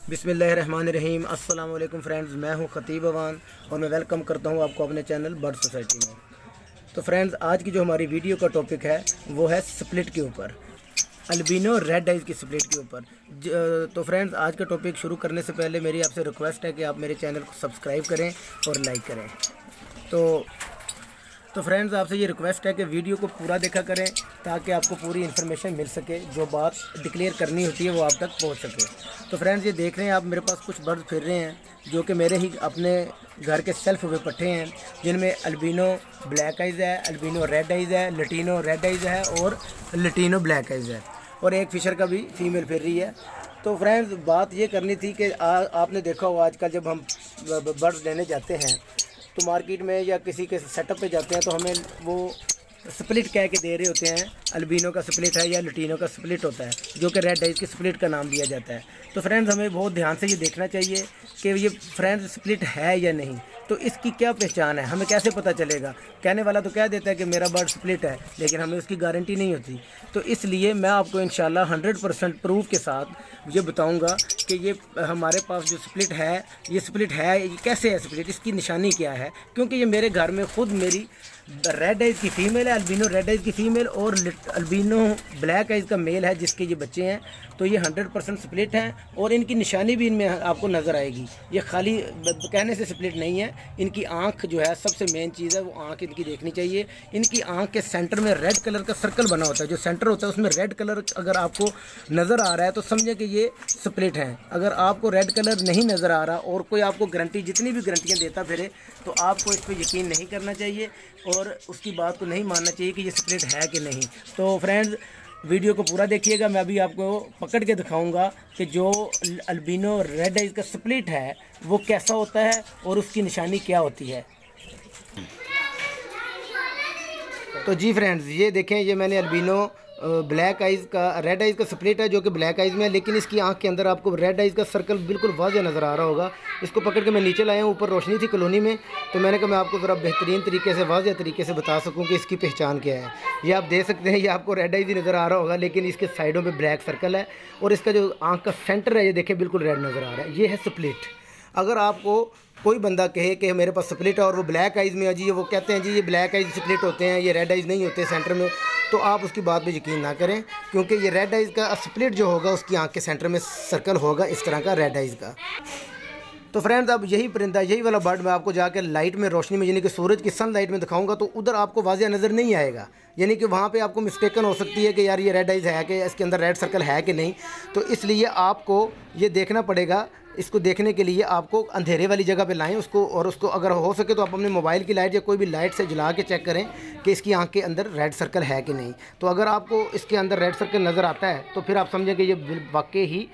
बिस्मिल्लाहिर्रहमानिर्रहीम। अस्सलाम वालेकुम फ्रेंड्स, मैं हूं ख़तीब अवान और मैं वेलकम करता हूं आपको अपने चैनल बर्ड सोसाइटी में। तो फ्रेंड्स, आज की जो हमारी वीडियो का टॉपिक है वो है स्प्लिट के ऊपर, अल्बिनो रेड आइज़ की स्प्लिट के ऊपर। तो फ्रेंड्स, आज का टॉपिक शुरू करने से पहले मेरी आपसे रिक्वेस्ट है कि आप मेरे चैनल को सब्सक्राइब करें और लाइक करें। तो फ्रेंड्स, आपसे ये रिक्वेस्ट है कि वीडियो को पूरा देखा करें ताकि आपको पूरी इन्फॉर्मेशन मिल सके, जो बात डिक्लेयर करनी होती है वो आप तक पहुंच सके। तो फ्रेंड्स, ये देख रहे हैं आप, मेरे पास कुछ बर्ड फिर रहे हैं जो कि मेरे ही अपने घर के सेल्फ हुए पट्टे हैं, जिनमें अल्बिनो ब्लैक आइज़ है, अल्बिनो रेड आइज़ है, लटीनो रेड आइज़ है और लटीनो ब्लैक आइज़ है, और एक फिशर का भी फीमेल फिर रही है। तो फ्रेंड्स, बात ये करनी थी कि आपने देखा हो आजकल जब हम बर्ड्स लेने जाते हैं तो मार्केट में या किसी के सेटअप पे जाते हैं तो हमें वो स्प्लिट कह के दे रहे होते हैं, अल्बिनो का स्प्लिट है या लटीनो का स्प्लिट होता है, जो कि रेड आइज़ की स्प्लिट का नाम दिया जाता है। तो फ्रेंड्स, हमें बहुत ध्यान से ये देखना चाहिए कि ये फ्रेंड्स स्प्लिट है या नहीं, तो इसकी क्या पहचान है, हमें कैसे पता चलेगा। कहने वाला तो कह देता है कि मेरा बर्ड स्प्लिट है, लेकिन हमें उसकी गारंटी नहीं होती। तो इसलिए मैं आपको इंशाल्लाह 100% प्रूफ के साथ ये बताऊंगा कि ये हमारे पास जो स्प्लिट है, ये कैसे है स्प्लिट, इसकी निशानी क्या है। क्योंकि ये मेरे घर में खुद मेरी रेड आइज़ की फ़ीमेल है, अल्बिनो रेड आइज़ की फ़ीमेल, और अल्बिनो ब्लैक आइज़ का मेल है जिसके ये बच्चे हैं। तो ये 100% स्प्लिट हैं और इनकी निशानी भी इनमें आपको नज़र आएगी। ये खाली कहने से स्प्लिट नहीं है, इनकी आँख जो है सबसे मेन चीज़ है, वो आँख इनकी देखनी चाहिए। इनकी आँख के सेंटर में रेड कलर का सर्कल बना होता है, जो सेंटर होता है उसमें रेड कलर अगर आपको नज़र आ रहा है तो समझे कि ये स्प्लिट हैं। अगर आपको रेड कलर नहीं नज़र आ रहा और कोई आपको गारंटी, जितनी भी गारंटियाँ देता फिरे, तो आपको इस पर यकीन नहीं करना चाहिए और उसकी बात को नहीं मानना चाहिए कि ये स्प्लिट है कि नहीं। तो फ्रेंड्स, वीडियो को पूरा देखिएगा। मैं अभी आपको पकड़ के दिखाऊंगा कि जो अल्बिनो रेड आइज़ का स्प्लिट है वो कैसा होता है और उसकी निशानी क्या होती है। तो जी फ्रेंड्स, ये देखें, ये मैंने अल्बिनो ब्लैक आइज़ का रेड आइज़ का स्प्लिट है जो कि ब्लैक आइज़ में है, लेकिन इसकी आंख के अंदर आपको रेड आइज़ का सर्कल बिल्कुल वाज़ेह नज़र आ रहा होगा। इसको पकड़ के मैं नीचे लाया हूँ, ऊपर रोशनी थी कॉलोनी में, तो मैंने कहा मैं आपको ज़रा बेहतरीन तरीके से, वाज़ेह तरीके से बता सकूँ कि इसकी पहचान क्या है। ये आप देख सकते हैं, ये आपको रेड आइज़ ही नज़र आ रहा होगा, लेकिन इसके साइडों पर ब्लैक सर्कल है और इसका जो आँख का सेंटर है ये देखें बिल्कुल रेड नज़र आ रहा है। ये है स्प्लिट। अगर आपको कोई बंदा कहे कि मेरे पास स्प्लिट है और वो ब्लैक आइज़ में है, जी वो कहते हैं जी ये ब्लैक आइज़ स्प्लिट होते हैं, ये रेड आइज़ नहीं होते सेंटर में, तो आप उसकी बात पे यकीन ना करें, क्योंकि ये रेड आइज़ का स्प्लिट जो होगा उसकी आंख के सेंटर में सर्कल होगा इस तरह का रेड आइज़ का। तो फ्रेंड्स, अब यही परिंदा, यही वाला बर्ड मैं आपको जाकर लाइट में, रोशनी में, यानी कि सूरज की सनलाइट में दिखाऊंगा, तो उधर आपको वाज़ेह नज़र नहीं आएगा, यानी कि वहाँ पे आपको मिस्टेकन हो सकती है कि यार ये रेड आइज़ है कि इसके अंदर रेड सर्कल है कि नहीं। तो इसलिए आपको ये देखना पड़ेगा। इसको देखने के लिए आपको अंधेरे वाली जगह पे लाएं उसको, और उसको अगर हो सके तो आप अपने मोबाइल की लाइट या कोई भी लाइट से जला के चेक करें कि इसकी आंख के अंदर रेड सर्कल है कि नहीं। तो अगर आपको इसके अंदर रेड सर्कल नज़र आता है तो फिर आप समझें कि ये वाकई ही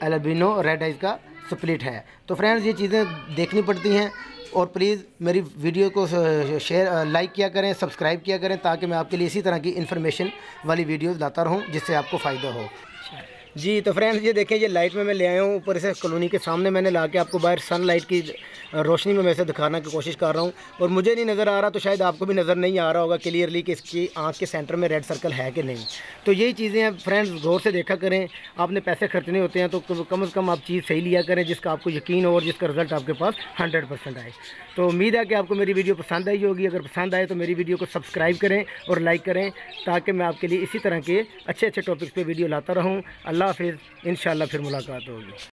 अल्बिनो रेड आइज़ का स्प्लिट है। तो फ्रेंड्स, ये चीज़ें देखनी पड़ती हैं, और प्लीज़ मेरी वीडियो को शेयर, लाइक किया करें, सब्सक्राइब किया करें, ताकि मैं आपके लिए इसी तरह की इन्फॉर्मेशन वाली वीडियोज़ लाता रहूँ जिससे आपको फ़ायदा हो। जी तो फ्रेंड्स, ये देखें, ये लाइट में मैं ले आया हूँ ऊपर से कॉलोनी के सामने, मैंने ला के आपको बाहर सनलाइट की रोशनी में मैं इसे दिखाने की कोशिश कर रहा हूँ, और मुझे नहीं नज़र आ रहा तो शायद आपको भी नज़र नहीं आ रहा होगा क्लियरली कि इसकी आँख के सेंटर में रेड सर्कल है कि नहीं। तो यही चीज़ें हैं फ्रेंड्स, गौर से देखा करें। आपने पैसे खर्चने होते हैं तो कम से कम आप चीज़ सही लिया करें जिसका आपको यकीन हो और जिसका रिज़ल्ट आपके पास 100% आए। तो उम्मीद है कि आपको मेरी वीडियो पसंद आई होगी। अगर पसंद आए तो मेरी वीडियो को सब्सक्राइब करें और लाइक करें, ताकि मैं आपके लिए इसी तरह के अच्छे अच्छे टॉपिक्स पे वीडियो लाता रहूं। अल्लाह हाफिज़, इंशाल्लाह फिर मुलाकात होगी।